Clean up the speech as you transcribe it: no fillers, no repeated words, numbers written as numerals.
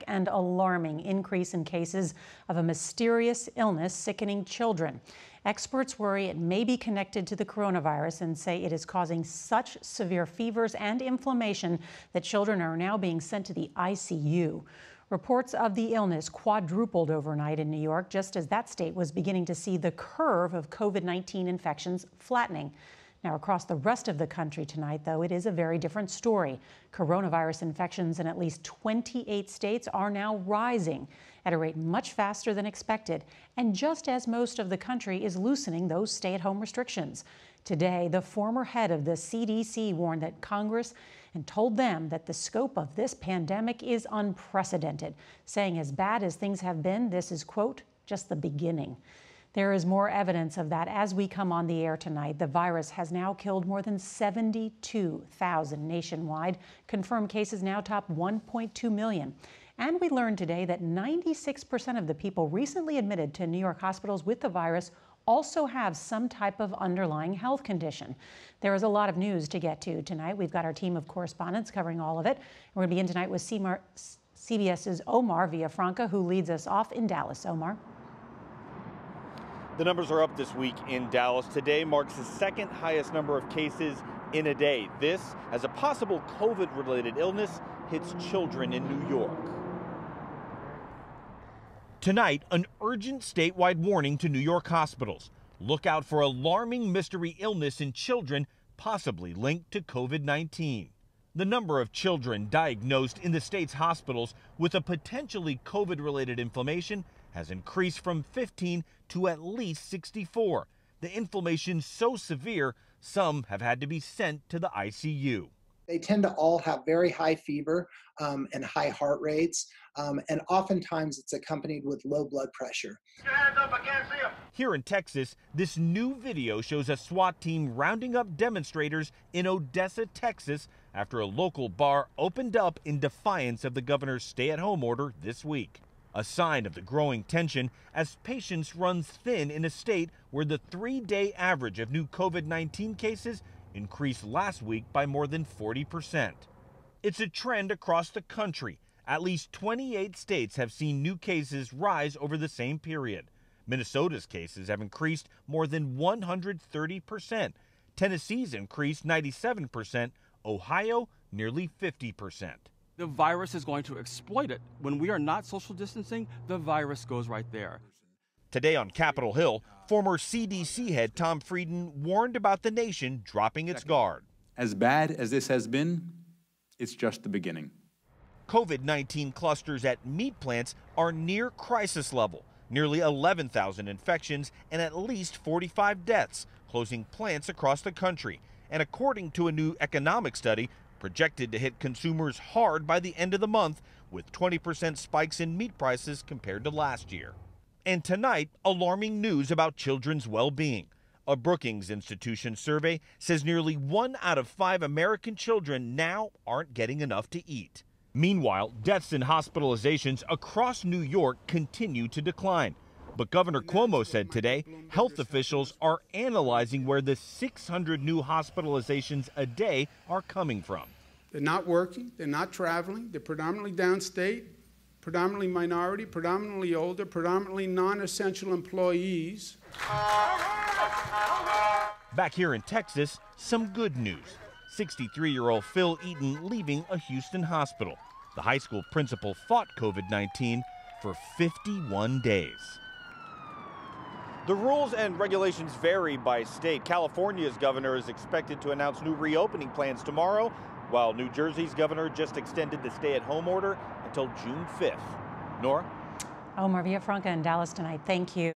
and alarming increase in cases of a mysterious illness sickening children. Experts worry it may be connected to the coronavirus and say it is causing such severe fevers and inflammation that children are now being sent to the ICU. Reports of the illness quadrupled overnight in New York, just as that state was beginning to see the curve of COVID-19 infections flattening. Now, across the rest of the country tonight, though, it is a very different story. Coronavirus infections in at least 28 states are now rising at a rate much faster than expected, and just as most of the country is loosening those stay-at-home restrictions. Today, the former head of the CDC warned that Congress and told them that the scope of this pandemic is unprecedented, saying as bad as things have been, this is, quote, just the beginning. There is more evidence of that as we come on the air tonight. The virus has now killed more than 72,000 nationwide. Confirmed cases now top 1.2 million. And we learned today that 96% of the people recently admitted to New York hospitals with the virus also have some type of underlying health condition. There is a lot of news to get to tonight. We've got our team of correspondents covering all of it. We're going to begin tonight with CBS's Omar Villafranca, who leads us off in Dallas. Omar. The numbers are up this week in Dallas. Today marks the second highest number of cases in a day. This as a possible COVID-related illness hits children in New York. Tonight, an urgent statewide warning to New York hospitals. Look out for alarming mystery illness in children, possibly linked to COVID-19. The number of children diagnosed in the state's hospitals with a potentially COVID-related inflammation has increased from 15 to at least 64. The inflammation so severe, some have had to be sent to the ICU. They tend to all have very high fever and high heart rates, and oftentimes it's accompanied with low blood pressure. Get your hands up, I can't see them. Here in Texas, this new video shows a SWAT team rounding up demonstrators in Odessa, Texas, after a local bar opened up in defiance of the governor's stay-at-home order this week. A sign of the growing tension as patience runs thin in a state where the 3-day average of new COVID-19 cases increased last week by more than 40%. It's a trend across the country. At least 28 states have seen new cases rise over the same period. Minnesota's cases have increased more than 130%. Tennessee's increased 97%. Ohio, nearly 50%. The virus is going to exploit it. When we are not social distancing, the virus goes right there. Today on Capitol Hill, former CDC head Tom Frieden warned about the nation dropping its guard. As bad as this has been, it's just the beginning. COVID-19 clusters at meat plants are near crisis level. Nearly 11,000 infections and at least 45 deaths, closing plants across the country. And according to a new economic study, projected to hit consumers hard by the end of the month, with 20% spikes in meat prices compared to last year. And tonight, alarming news about children's well-being. A Brookings Institution survey says nearly 1 out of 5 American children now aren't getting enough to eat. Meanwhile, deaths and hospitalizations across New York continue to decline. But Governor Cuomo said today health officials are analyzing where the 600 new hospitalizations a day are coming from. They're not working, they're not traveling, they're predominantly downstate, predominantly minority, predominantly older, predominantly non-essential employees. Back here in Texas, some good news. 63-year-old Phil Eaton leaving a Houston hospital. The high school principal fought COVID-19 for 51 days. The rules and regulations vary by state. California's governor is expected to announce new reopening plans tomorrow, while New Jersey's governor just extended the stay-at-home order until June 5th. Nora? Omar Villafranca in Dallas tonight. Thank you.